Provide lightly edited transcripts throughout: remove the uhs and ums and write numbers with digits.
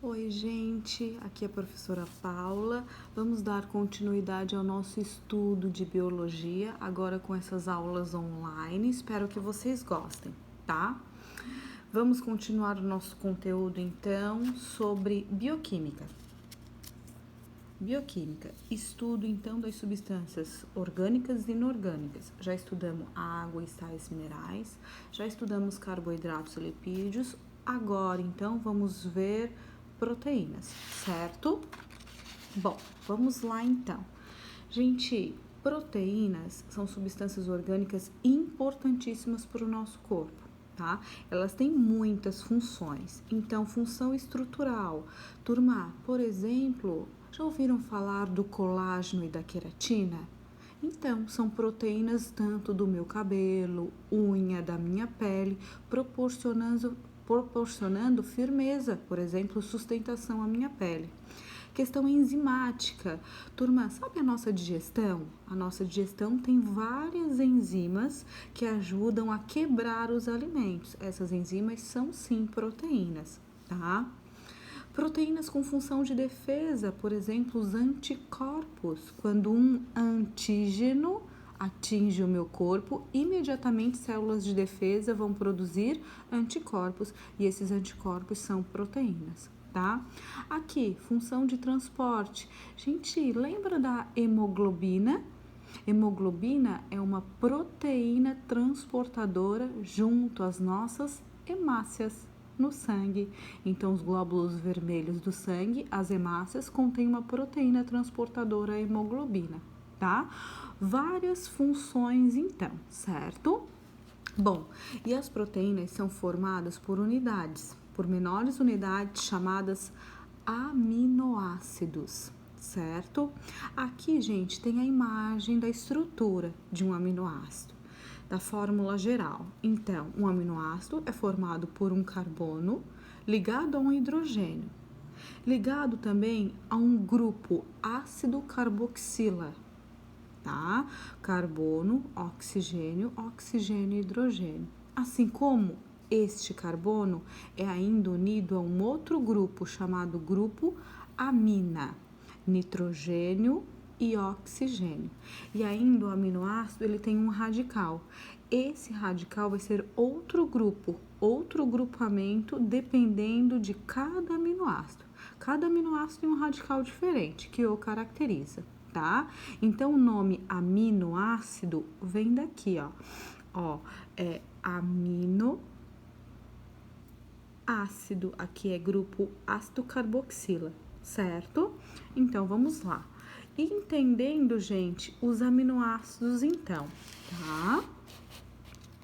Oi, gente, aqui é a professora Paula. Vamos dar continuidade ao nosso estudo de biologia, agora com essas aulas online. Espero que vocês gostem, tá? Vamos continuar o nosso conteúdo então sobre bioquímica. Bioquímica, estudo então das substâncias orgânicas e inorgânicas. Já estudamos água e sais minerais, já estudamos carboidratos e lipídios. Agora então vamos ver proteínas, certo? Bom, vamos lá então. Gente, proteínas são substâncias orgânicas importantíssimas para o nosso corpo, tá? Elas têm muitas funções. Então, função estrutural. Turma, por exemplo, já ouviram falar do colágeno e da queratina? Então, são proteínas tanto do meu cabelo, unha, da minha pele, proporcionando firmeza, por exemplo, sustentação à minha pele. Questão enzimática. Turma, sabe a nossa digestão? A nossa digestão tem várias enzimas que ajudam a quebrar os alimentos. Essas enzimas são sim proteínas, tá? Proteínas com função de defesa, por exemplo, os anticorpos. Quando um antígeno atinge o meu corpo, imediatamente células de defesa vão produzir anticorpos e esses anticorpos são proteínas, tá? Aqui, função de transporte. Gente, lembra da hemoglobina? Hemoglobina é uma proteína transportadora junto às nossas hemácias no sangue. Então, os glóbulos vermelhos do sangue, as hemácias, contêm uma proteína transportadora, a hemoglobina, tá? Várias funções, então, certo? Bom, e as proteínas são formadas por unidades, por menores unidades chamadas aminoácidos, certo? Aqui, gente, tem a imagem da estrutura de um aminoácido, da fórmula geral. Então, um aminoácido é formado por um carbono ligado a um hidrogênio, ligado também a um grupo ácido carboxila, tá? Carbono, oxigênio, oxigênio e hidrogênio. Assim como este carbono é ainda unido a um outro grupo chamado grupo amina, nitrogênio e oxigênio. E ainda o aminoácido ele tem um radical. Esse radical vai ser outro grupo, outro grupamento dependendo de cada aminoácido. Cada aminoácido tem um radical diferente que o caracteriza, tá? Então o nome aminoácido vem daqui, ó, é aminoácido. Aqui é grupo ácido carboxila, certo? Então vamos lá. Entendendo, gente, os aminoácidos então, tá?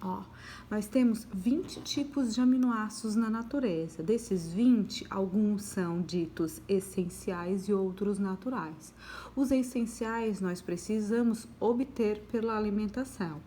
Ó, nós temos 20 tipos de aminoácidos na natureza. Desses 20, alguns são ditos essenciais e outros naturais. Os essenciais nós precisamos obter pela alimentação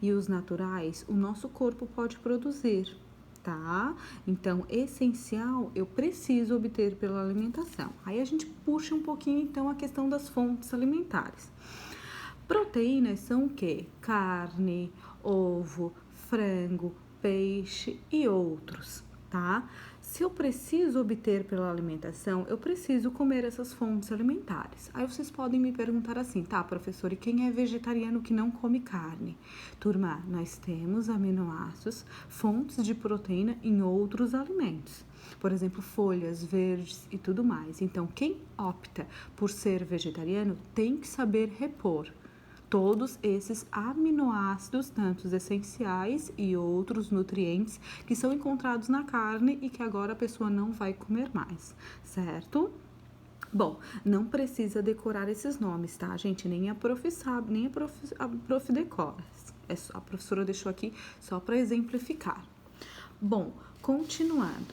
e os naturais o nosso corpo pode produzir, tá? Então, essencial eu preciso obter pela alimentação. Aí a gente puxa um pouquinho então a questão das fontes alimentares. Proteínas são o quê? Carne, ovo, frango, peixe e outros, tá? Se eu preciso obter pela alimentação, eu preciso comer essas fontes alimentares. Aí vocês podem me perguntar assim, tá, professor, e quem é vegetariano que não come carne? Turma, nós temos aminoácidos, fontes de proteína em outros alimentos. Por exemplo, folhas verdes e tudo mais. Então, quem opta por ser vegetariano tem que saber repor todos esses aminoácidos, tanto os essenciais e outros nutrientes que são encontrados na carne e que agora a pessoa não vai comer mais, certo? Bom, não precisa decorar esses nomes, tá, gente? Nem a prof sabe, nem a prof decora. A professora deixou aqui só para exemplificar. Bom, continuando.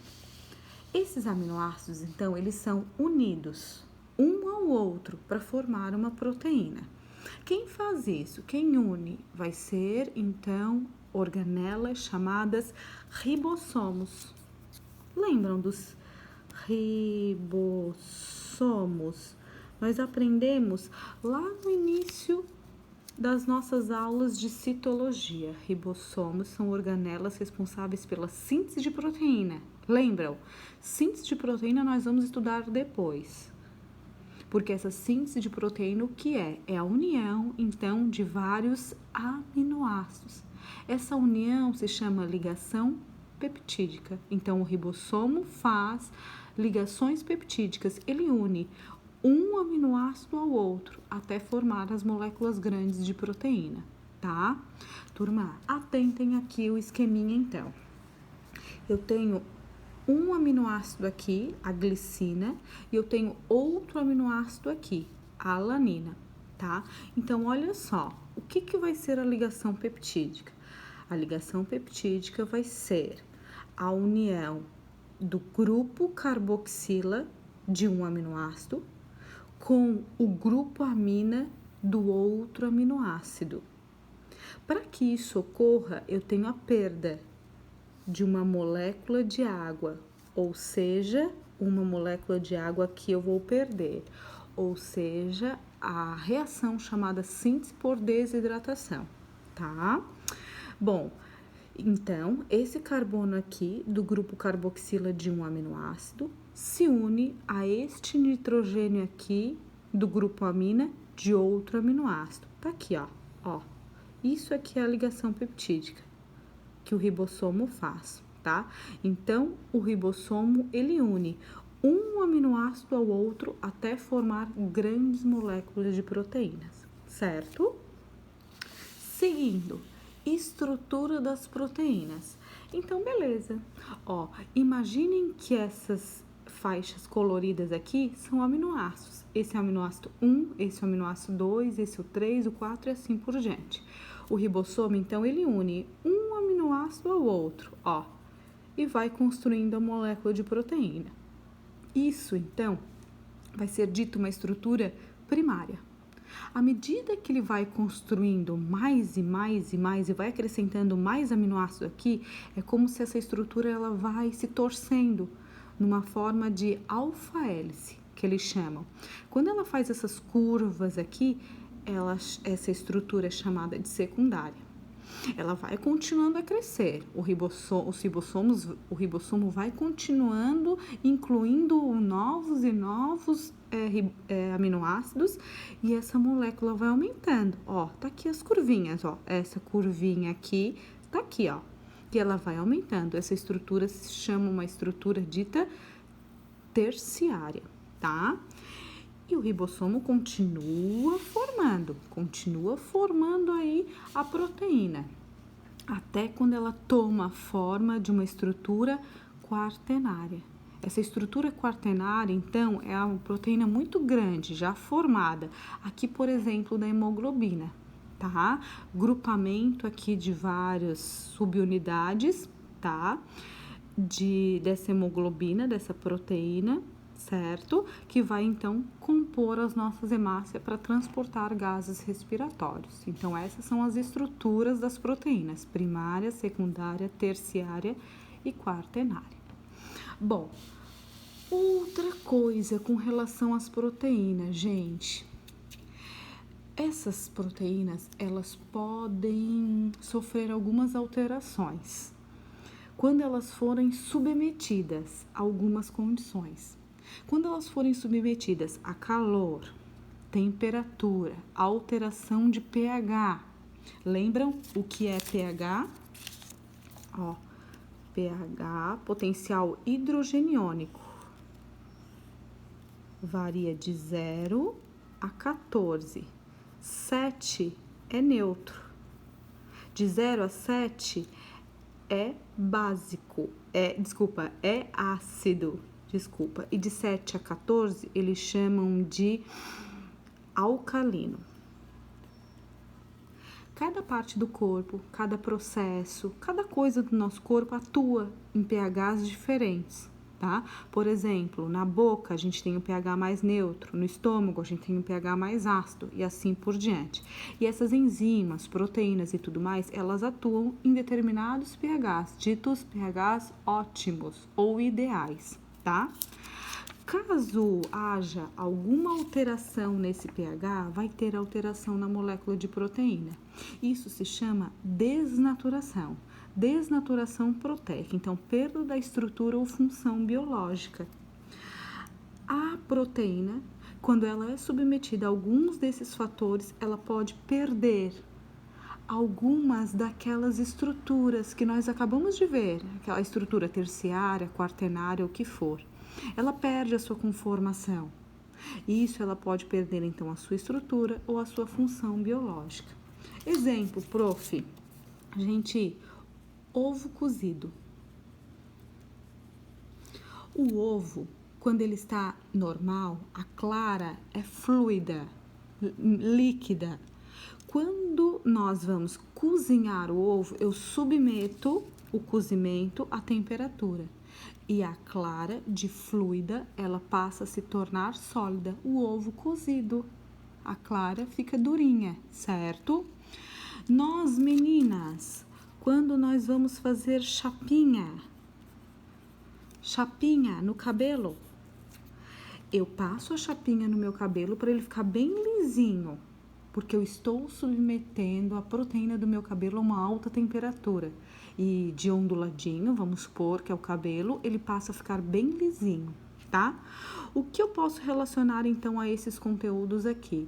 Esses aminoácidos, então, eles são unidos um ao outro para formar uma proteína. Quem faz isso? Quem une? Vai ser, então, organelas chamadas ribossomos. Lembram dos ribossomos? Nós aprendemos lá no início das nossas aulas de citologia. Ribossomos são organelas responsáveis pela síntese de proteína. Lembram? Síntese de proteína nós vamos estudar depois. Porque essa síntese de proteína, o que é? É a união, então, de vários aminoácidos. Essa união se chama ligação peptídica. Então, o ribossomo faz ligações peptídicas. Ele une um aminoácido ao outro até formar as moléculas grandes de proteína, tá? Turma, atentem aqui o esqueminha, então. Eu tenho um aminoácido aqui, a glicina, e eu tenho outro aminoácido aqui, a alanina, tá? Então, olha só, o que vai ser a ligação peptídica? A ligação peptídica vai ser a união do grupo carboxila de um aminoácido com o grupo amina do outro aminoácido. Para que isso ocorra, eu tenho a perda de uma molécula de água, ou seja, uma molécula de água que eu vou perder, ou seja, a reação chamada síntese por desidratação, tá? Bom, então, esse carbono aqui do grupo carboxila de um aminoácido se une a este nitrogênio aqui do grupo amina de outro aminoácido. Tá aqui, ó. Isso aqui é a ligação peptídica que o ribossomo faz, tá? Então, o ribossomo, ele une um aminoácido ao outro até formar grandes moléculas de proteínas, certo? Seguindo, estrutura das proteínas. Então, beleza. Ó, imaginem que essas faixas coloridas aqui são aminoácidos. Esse é o aminoácido 1, esse é o aminoácido 2, esse é o 3, o 4 e assim por diante. O ribossomo, então, ele une um aminoácido ao outro, ó, e vai construindo a molécula de proteína. Isso, então, vai ser dito uma estrutura primária. À medida que ele vai construindo mais e mais e mais e vai acrescentando mais aminoácidos aqui, é como se essa estrutura ela vai se torcendo numa forma de alfa-hélice, que eles chamam. Quando ela faz essas curvas aqui, essa estrutura é chamada de secundária. Ela vai continuando a crescer. O ribossomo vai continuando, incluindo novos e novos aminoácidos, e essa molécula vai aumentando. Ó, tá aqui as curvinhas, ó. Essa curvinha aqui, tá aqui, ó. E ela vai aumentando. Essa estrutura se chama uma estrutura dita terciária, tá? E o ribossomo continua formando aí a proteína, até quando ela toma a forma de uma estrutura quaternária. Essa estrutura quaternária, então, é uma proteína muito grande, já formada. Aqui, por exemplo, da hemoglobina, tá? Grupamento aqui de várias subunidades, tá? Dessa hemoglobina, dessa proteína, certo? Que vai, então, compor as nossas hemácias para transportar gases respiratórios. Então, essas são as estruturas das proteínas, primária, secundária, terciária e quaternária. Bom, outra coisa com relação às proteínas, gente. Essas proteínas, elas podem sofrer algumas alterações quando elas forem submetidas a algumas condições. Quando elas forem submetidas a calor, temperatura, alteração de pH. Lembram o que é pH? Ó, pH, potencial hidrogeniônico, varia de 0 a 14. 7 é neutro. De 0 a 7 é básico, é ácido. E de 7 a 14, eles chamam de alcalino. Cada parte do corpo, cada processo, cada coisa do nosso corpo atua em pHs diferentes, tá? Por exemplo, na boca a gente tem um pH mais neutro, no estômago a gente tem um pH mais ácido e assim por diante. E essas enzimas, proteínas e tudo mais, elas atuam em determinados pHs, ditos pHs ótimos ou ideais, tá? Caso haja alguma alteração nesse pH, vai ter alteração na molécula de proteína. Isso se chama desnaturação. desnaturação proteica, então perda da estrutura ou função biológica. A proteína, quando ela é submetida a alguns desses fatores, ela pode perder algumas daquelas estruturas que nós acabamos de ver, aquela estrutura terciária, quaternária, o que for. Ela perde a sua conformação. Isso ela pode perder então a sua estrutura ou a sua função biológica. Exemplo, prof. Gente, ovo cozido. O ovo, quando ele está normal, a clara é fluida, líquida. Quando nós vamos cozinhar o ovo, eu submeto o cozimento à temperatura. E a clara de fluida, ela passa a se tornar sólida. O ovo cozido, a clara fica durinha, certo? Nós, meninas, quando nós vamos fazer chapinha no cabelo, eu passo a chapinha no meu cabelo para ele ficar bem lisinho, porque eu estou submetendo a proteína do meu cabelo a uma alta temperatura. E de onduladinho, vamos supor que é o cabelo, ele passa a ficar bem lisinho, tá? O que eu posso relacionar então a esses conteúdos aqui?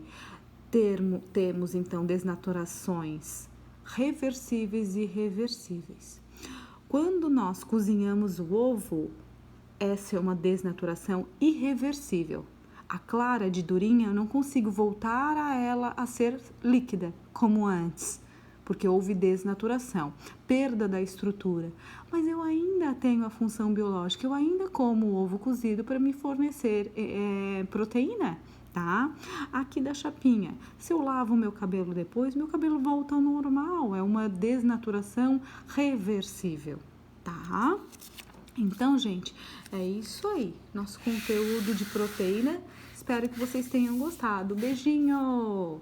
Temos então desnaturações reversíveis e irreversíveis. Quando nós cozinhamos o ovo, essa é uma desnaturação irreversível. A clara de durinha, eu não consigo voltar a ela a ser líquida como antes, porque houve desnaturação, perda da estrutura. Mas eu ainda tenho a função biológica, eu ainda como o ovo cozido para me fornecer proteína, tá? Aqui da chapinha, se eu lavo o meu cabelo depois, meu cabelo volta ao normal, é uma desnaturação reversível, tá? Então, gente, é isso aí, nosso conteúdo de proteína. Espero que vocês tenham gostado. Beijinho!